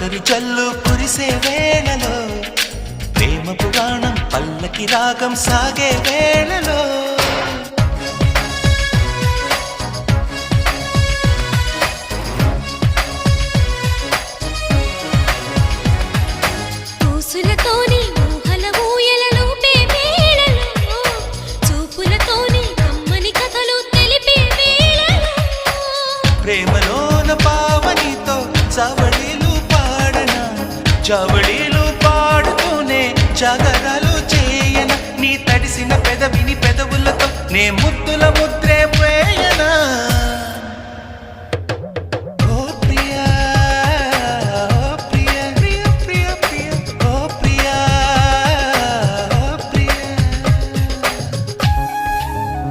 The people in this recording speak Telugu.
తొలకరి జల్లు కురిసే వేళలో ప్రేమ పురాణం పల్లకి రాగం సాగే వేళలో ప్రేమలోన పావనితో చవళీలు పాడన చవళీలు పాడుతూనే జాగరాలు చేయన నీ తడిసిన పెదవిని పెదవులతో నే ముద్దుల ముద్దు